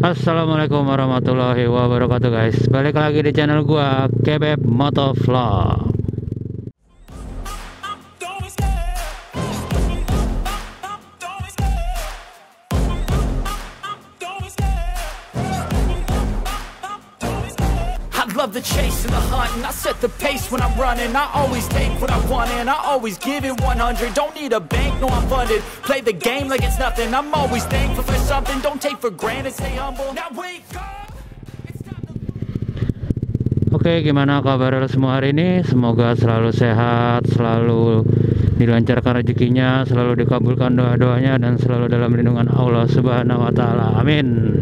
Assalamualaikum warahmatullahi wabarakatuh guys. Balik lagi di channel gua Kebeb Motovlog. I love the chase and the hunt, and I set the pace when I'm running. I always take what I want and I always give it 100. Don't need a bank, no I'm funded. Play the game like it's nothing. I'm always thankful for something. Don't take for granted, stay humble. Now wake up. Oke, gimana kabar lo semua hari ini? Semoga selalu sehat, selalu dilancarkan rezekinya, selalu dikabulkan doa-doanya, dan selalu dalam lindungan Allah Subhanahu wa Ta'ala. Amin.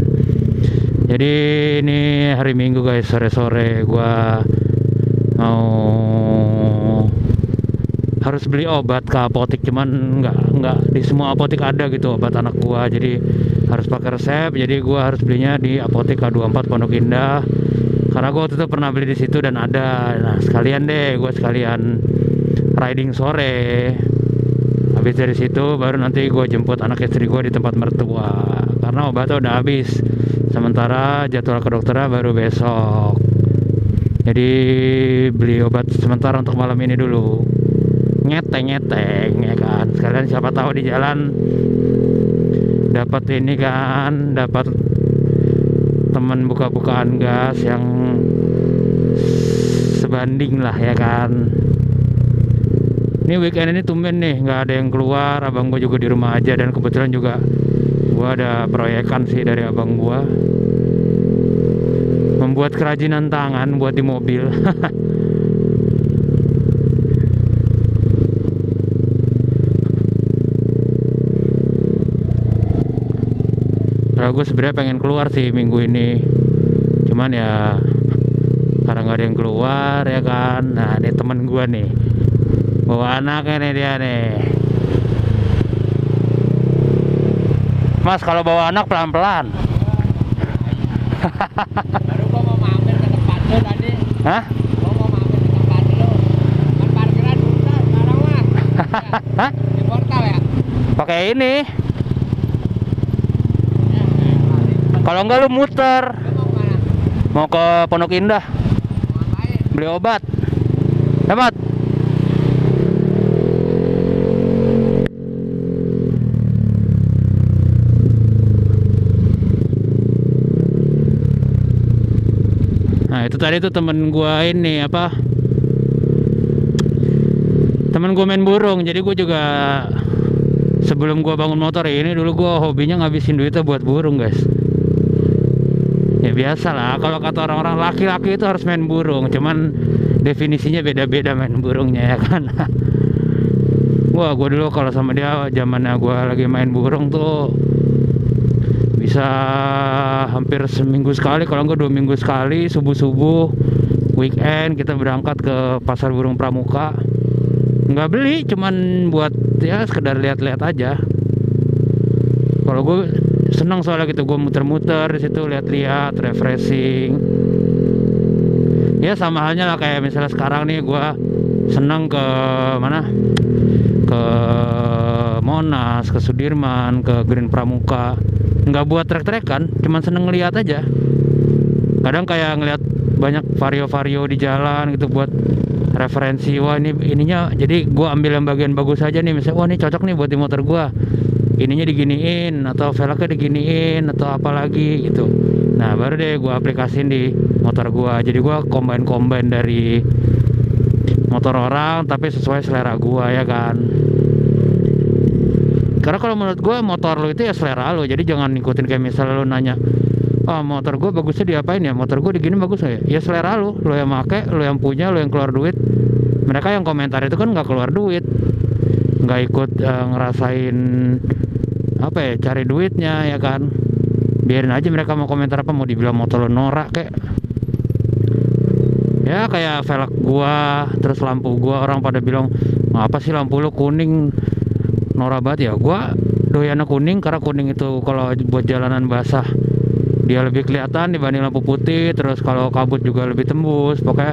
Jadi ini hari Minggu guys, sore-sore gua mau harus beli obat ke apotek, cuman nggak di semua apotek ada gitu obat anak gua, jadi harus pakai resep. Jadi gua harus belinya di apotek K24 Pondok Indah, karena gua waktu itu pernah beli di situ dan ada. Nah sekalian deh gua sekalian riding sore. Habis dari situ baru nanti gua jemput anak istri gua di tempat mertua, karena obatnya udah habis. Sementara jadwal ke dokternya baru besok. Jadi beli obat sementara untuk malam ini dulu. Ngeteng ya kan. Sekalian siapa tahu di jalan dapat ini kan, dapat temen buka-bukaan gas yang sebanding lah ya kan. Ini weekend ini tumben nih, nggak ada yang keluar. Abang gue juga di rumah aja, dan kebetulan juga gua ada proyekan sih dari abang gua, membuat kerajinan tangan buat di mobil. Kalau gue sebenarnya pengen keluar sih minggu ini, cuman ya karena nggak ada yang keluar ya kan. Nah ini temen gua nih bawa anaknya nih, dia nih. Mas, kalau bawa anak pelan-pelan. Baru gua mau mampir ke depan lu tadi. Hah? Gua mau mampir ke depan lu. Kan parkiran udah sekarang mah. Hah? Di portal ya? Pakai ini. Kalau enggak lu muter. Lu mau kemana? Mau ke Pondok Indah Mau ngapain? beli obat. Hemat. Nah itu tadi tuh temen gua ini apa, temen gua main burung. Jadi gua juga sebelum gua bangun motor ini, dulu gua hobinya ngabisin duitnya buat burung guys. Ya biasa lah, kalau kata orang-orang laki-laki itu harus main burung, cuman definisinya beda-beda main burungnya ya kan. Wah gua dulu kalau sama dia zamannya gua lagi main burung tuh bisa hampir seminggu sekali, kalau enggak 2 minggu sekali. Subuh-subuh weekend kita berangkat ke pasar burung Pramuka. Nggak beli, cuman buat ya sekedar lihat-lihat aja. Kalau gue senang soalnya gitu, gue muter-muter di situ, lihat-lihat, refreshing. Ya sama halnya lah kayak misalnya sekarang nih gue senang ke mana, ke Monas, ke Sudirman, ke Green Pramuka. Nggak buat trek-trekan, cuman seneng ngeliat aja. Kadang kayak ngeliat banyak vario-vario di jalan gitu buat referensi. Wah ini ininya, jadi gua ambil yang bagian bagus aja nih. Misalnya wah ini cocok nih buat di motor gua, ininya diginiin atau velgnya diginiin atau apalagi gitu. Nah baru deh gua aplikasiin di motor gua. Jadi gua combine dari motor orang tapi sesuai selera gua ya kan. Karena kalau menurut gue motor lo itu ya selera lo, jadi jangan ngikutin kayak misalnya lo nanya, oh motor gue bagusnya diapain ya, motor gue digini bagus nggak ya? Ya selera lo yang make, lo yang punya, lo yang keluar duit. Mereka yang komentar itu kan nggak keluar duit, nggak ikut ngerasain apa ya, cari duitnya ya kan. Biarin aja mereka mau komentar apa, mau dibilang motor lo norak kayak. Ya kayak velg gua, terus lampu gua, orang pada bilang ngapa sih lampu lo kuning, norak banget ya. Gua doyan kuning karena kuning itu kalau buat jalanan basah dia lebih kelihatan dibanding lampu putih. Terus kalau kabut juga lebih tembus. Pokoknya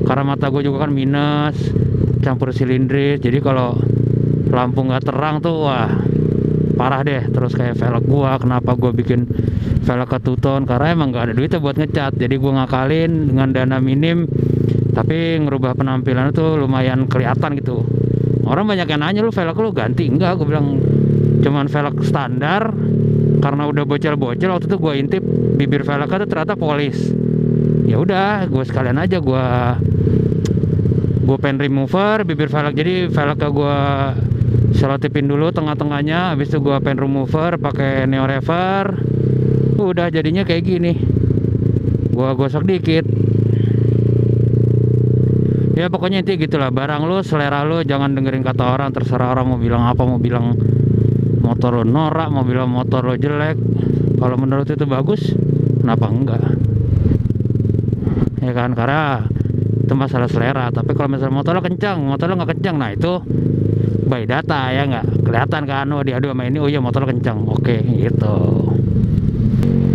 karena mata gue juga kan minus, campur silindris, jadi kalau lampu nggak terang tuh wah parah deh. Terus kayak velg gua, kenapa gua bikin velg ke two-tone, karena emang gak ada duitnya buat ngecat. Jadi gua ngakalin dengan dana minim, tapi ngerubah penampilan itu lumayan kelihatan gitu. Orang banyak yang nanya, lu velg lu ganti? Enggak, gue bilang cuman velg standar, karena udah bocel-bocel. Waktu itu gue intip bibir velgnya tuh ternyata polis. Ya udah, gue sekalian aja gue pen remover bibir velg. Jadi velgnya gue selotipin dulu tengah-tengahnya, habis itu gue pen remover pakai neo rever. Udah jadinya kayak gini. Gue gosok dikit. Ya pokoknya intinya gitulah, barang lu, selera lu, jangan dengerin kata orang. Terserah orang mau bilang apa, mau bilang motor lo norak, mau bilang motor lo jelek. Kalau menurut itu bagus, kenapa enggak? Ya kan, karena itu masalah selera. Tapi kalau misalnya motor lo kencang, motor lo nggak kencang, nah itu by data ya, nggak kelihatan kan. Oh diadu sama ini, oh iya motor lo kencang, oke gitu.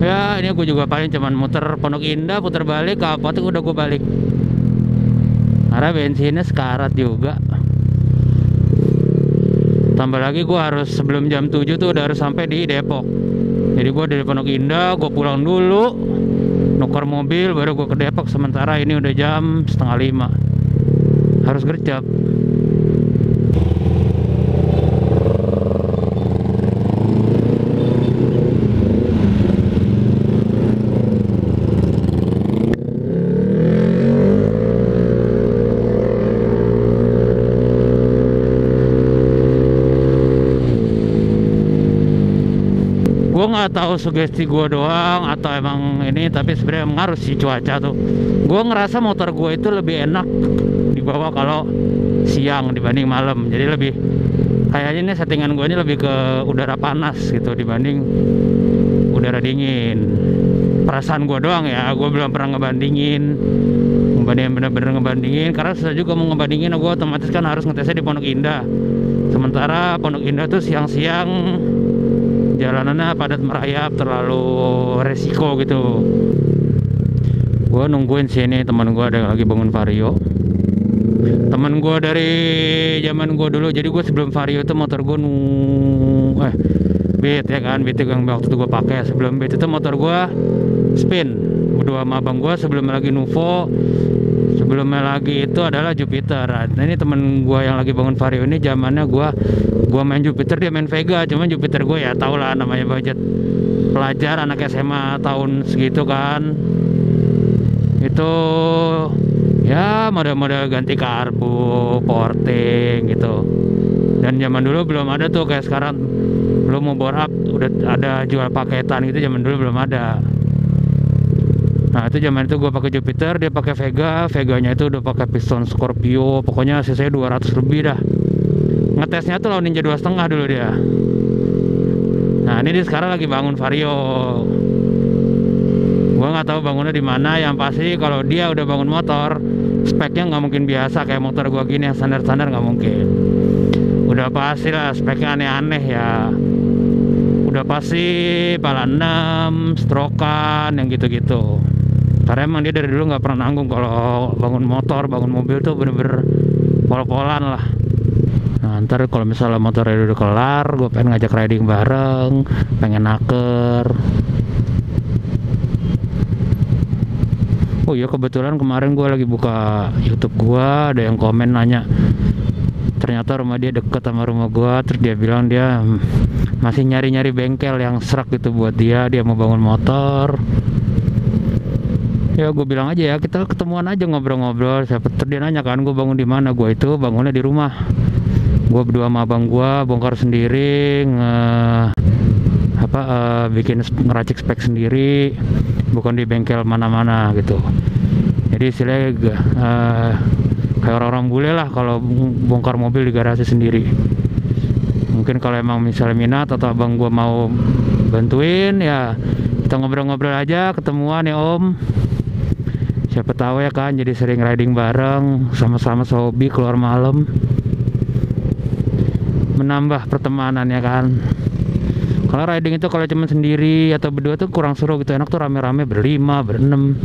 Ya ini gue juga paling cuman muter Pondok Indah, putar balik ke apotek, udah gue balik. Karena bensinnya sekarat juga. Tambah lagi gue harus sebelum jam 7 tuh udah harus sampai di Depok. Jadi gue dari Pondok Indah, gue pulang dulu, nuker mobil, baru gue ke Depok. Sementara ini udah jam 4:30, harus gercep. Gue nggak tahu sugesti gue doang atau emang ini, tapi sebenarnya mengaruh sih cuaca tuh. Gue ngerasa motor gue itu lebih enak dibawa kalau siang dibanding malam. Jadi lebih kayaknya nih settingan gue ini lebih ke udara panas gitu dibanding udara dingin. Perasaan gue doang ya, gue belum pernah ngebandingin bener-bener ngebandingin, karena susah juga mau ngebandingin. Gue otomatis kan harus ngetesnya di Pondok Indah. Sementara Pondok Indah tuh siang-siang jalanannya padat merayap, terlalu resiko gitu. Gue nungguin sini teman gue ada yang lagi bangun Vario. Teman gue dari zaman gue dulu. Jadi gue sebelum Vario itu motor gue Beat ya kan, Beat yang waktu itu gue pakai. Sebelum Beat itu motor gue Spin berdua sama abang gue. Sebelumnya lagi Nuvo, sebelumnya lagi itu adalah Jupiter. Nah ini temen gue yang lagi bangun Vario ini zamannya gue main Jupiter, dia main Vega. Cuman Jupiter gue ya tau lah, namanya budget pelajar anak SMA tahun segitu kan, itu ya model-model ganti karbu, porting gitu. Dan zaman dulu belum ada tuh kayak sekarang, belum mau bore up udah ada jual paketan gitu. Zaman dulu belum ada. Nah itu zaman itu gue pakai Jupiter, dia pakai Vega. Veganya itu udah pakai piston Scorpio, pokoknya cc 200 lebih dah. Ngetesnya tuh lawan Ninja 2,5 dulu dia. Nah ini dia sekarang lagi bangun Vario. Gua nggak tahu bangunnya di mana. Yang pasti kalau dia udah bangun motor, speknya nggak mungkin biasa kayak motor gua gini yang standar-standar, nggak mungkin. Udah pasti lah speknya aneh-aneh ya. Udah pasti pala 6, strokan yang gitu-gitu. Karena emang dia dari dulu nggak pernah nanggung kalau bangun motor, bangun mobil tuh bener-bener pol-polan lah. Nah ntar kalau misalnya motornya udah kelar, gue pengen ngajak riding bareng, pengen naker. Oh iya kebetulan kemarin gue lagi buka YouTube gue, ada yang komen nanya, ternyata rumah dia deket sama rumah gue. Terus dia bilang dia masih nyari-nyari bengkel yang serak gitu buat dia mau bangun motor. Ya gue bilang aja ya, kita ketemuan aja ngobrol-ngobrol. Siapa dia nanya kan gue bangun di mana, gue itu bangunnya di rumah. Gue berdua sama abang gue bongkar sendiri, bikin ngeracik spek sendiri, bukan di bengkel mana-mana gitu. Jadi istilahnya kayak orang-orang bule lah kalau bongkar mobil di garasi sendiri. Mungkin kalau emang misalnya minat atau abang gue mau bantuin ya, kita ngobrol-ngobrol aja, ketemuan ya om. Siapa tahu ya kan, jadi sering riding bareng, sama-sama sehobi keluar malam, menambah pertemanan ya kan. Kalau riding itu kalau cuma sendiri atau berdua tuh kurang seru gitu. Enak tuh rame-rame, berlima, berenam.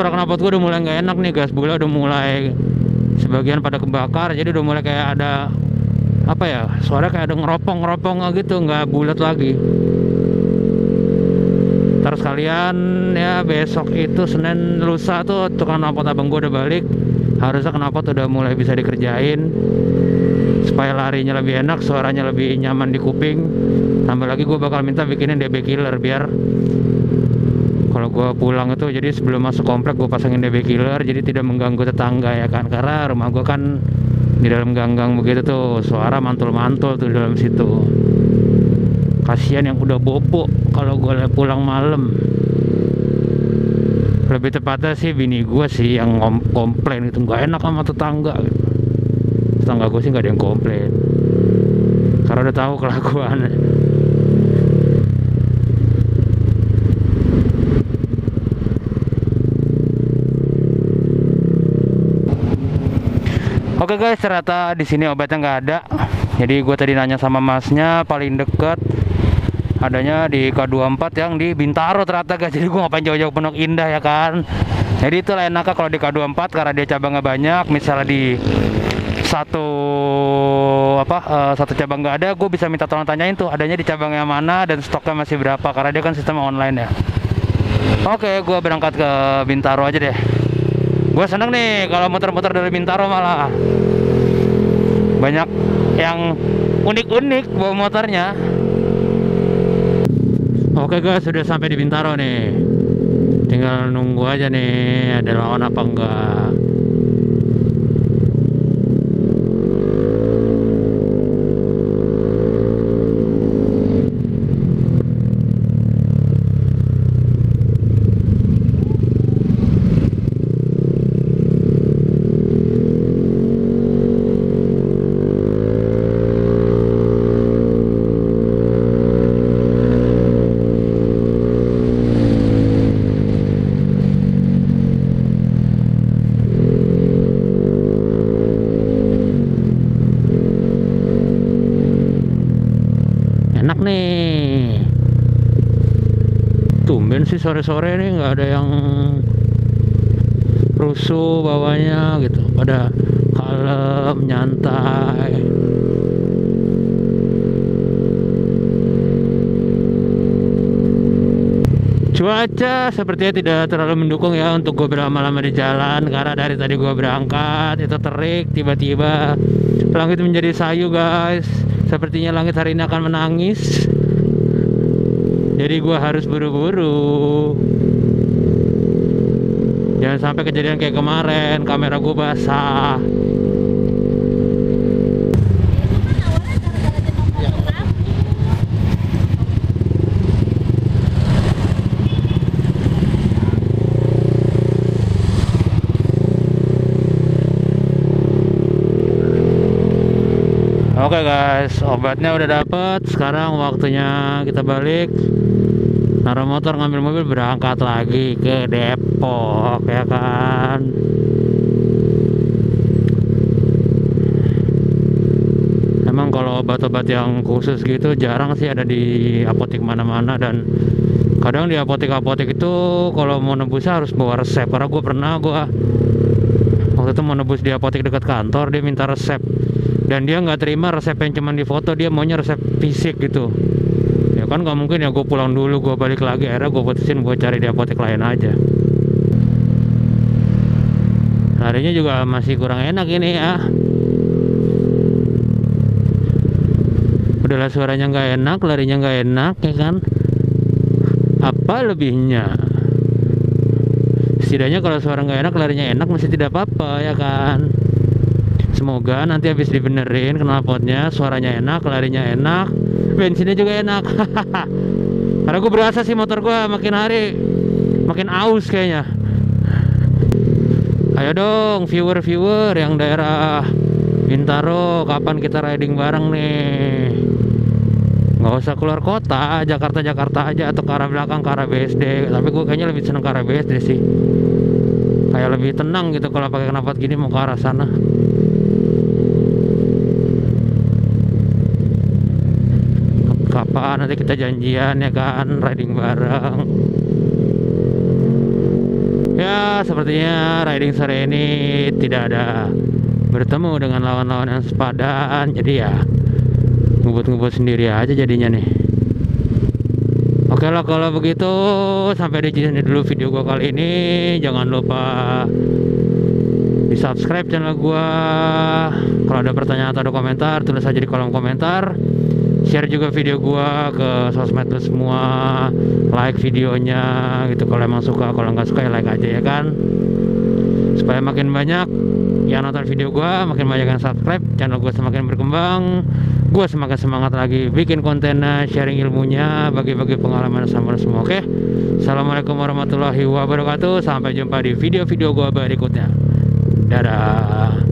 suara knalpot gue udah mulai nggak enak nih guys. Bola udah mulai sebagian pada kebakar, jadi udah mulai kayak ada apa ya, suara kayak ada ngeropong gitu, nggak bulat lagi. Terus kalian ya, besok itu Senin lusa tuh tukang knalpot abang gue udah balik. Harusnya knalpot udah mulai bisa dikerjain supaya larinya lebih enak, suaranya lebih nyaman di kuping. Tambah lagi gue bakal minta bikinin DB killer biar kalau gue pulang itu, jadi sebelum masuk komplek gue pasangin DB killer, jadi tidak mengganggu tetangga ya kan. Karena rumah gue kan di dalam gang-gang begitu tuh, suara mantul-mantul tuh di dalam situ. Kasihan yang udah bobo kalau gue pulang malam. Lebih tepatnya sih bini gue sih yang komplain gitu, nggak enak sama tetangga gitu. Tetangga gue sih nggak ada yang komplain karena udah tahu kelakuannya. Oke guys, ternyata di sini obatnya nggak ada. Jadi gue tadi nanya sama masnya, paling deket adanya di K24 yang di Bintaro ternyata guys. Jadi gue ngapain jauh-jauh Pondok Indah ya kan. Jadi itulah enaknya kalau di K24 karena dia cabangnya banyak. Misalnya di satu cabang nggak ada, gue bisa minta tolong tanyain tuh adanya di cabang yang mana dan stoknya masih berapa, karena dia kan sistem online ya. Oke, gue berangkat ke Bintaro aja deh. Gue seneng nih kalau muter-muter dari Bintaro, malah banyak yang unik-unik bawa motornya. Oke guys, sudah sampai di Bintaro nih. Tinggal nunggu aja nih ada lawan apa enggak. Enak nih, tumben sih sore-sore nih nggak ada yang rusuh bawahnya gitu, pada kalem, nyantai. Cuaca sepertinya tidak terlalu mendukung ya untuk gue berlama-lama di jalan, karena dari tadi gue berangkat itu terik, tiba-tiba langit menjadi sayu guys. Sepertinya langit hari ini akan menangis. Jadi gue harus buru-buru. Jangan sampai kejadian kayak kemarin, kamera gue basah. Oke guys, obatnya udah dapet. Sekarang waktunya kita balik, naruh motor, ngambil mobil, berangkat lagi ke Depok ya kan. Emang kalau obat-obat yang khusus gitu jarang sih ada di apotek mana-mana, dan kadang di apotek-apotek itu kalau mau nebusnya harus bawa resep. Karena waktu itu mau nebus di apotek dekat kantor, dia minta resep. Dan dia nggak terima resep yang cuma di foto, dia maunya resep fisik gitu. Ya kan nggak mungkin ya gue pulang dulu, gue balik lagi. Akhirnya gue putusin gue cari di apotek lain aja. Larinya juga masih kurang enak ini ya. Udahlah suaranya nggak enak, larinya nggak enak ya kan. Apa lebihnya? Setidaknya kalau suara nggak enak, larinya enak, masih tidak apa-apa ya kan. Semoga nanti habis dibenerin knalpotnya, suaranya enak, larinya enak, bensinnya juga enak. Karena gue berasa sih motor gue makin hari makin aus kayaknya. Ayo dong viewer yang daerah Bintaro, kapan kita riding bareng nih? Nggak usah keluar kota, Jakarta aja, atau ke arah belakang, ke arah BSD. Tapi gue kayaknya lebih seneng ke arah BSD sih. Kayak lebih tenang gitu kalau pakai knalpot gini mau ke arah sana. Kapan nanti kita janjian ya kan, riding bareng. Ya, sepertinya riding sore ini tidak ada bertemu dengan lawan-lawan yang sepadan. Jadi ya ngebut-ngebut sendiri aja jadinya nih. Oke lah kalau begitu, sampai di sini dulu video gua kali ini. Jangan lupa di subscribe channel gua. Kalau ada pertanyaan atau ada komentar, tulis aja di kolom komentar. Share juga video gua ke sosmed lu semua. Like videonya gitu kalau emang suka. Kalau nggak suka ya like aja ya kan. Supaya makin banyak yang nonton video gua, makin banyak yang subscribe, channel gua semakin berkembang. Gua semakin semangat lagi bikin kontennya, sharing ilmunya, bagi-bagi pengalaman sama semua. Oke. Assalamualaikum warahmatullahi wabarakatuh. Sampai jumpa di video-video gua berikutnya. Dadah.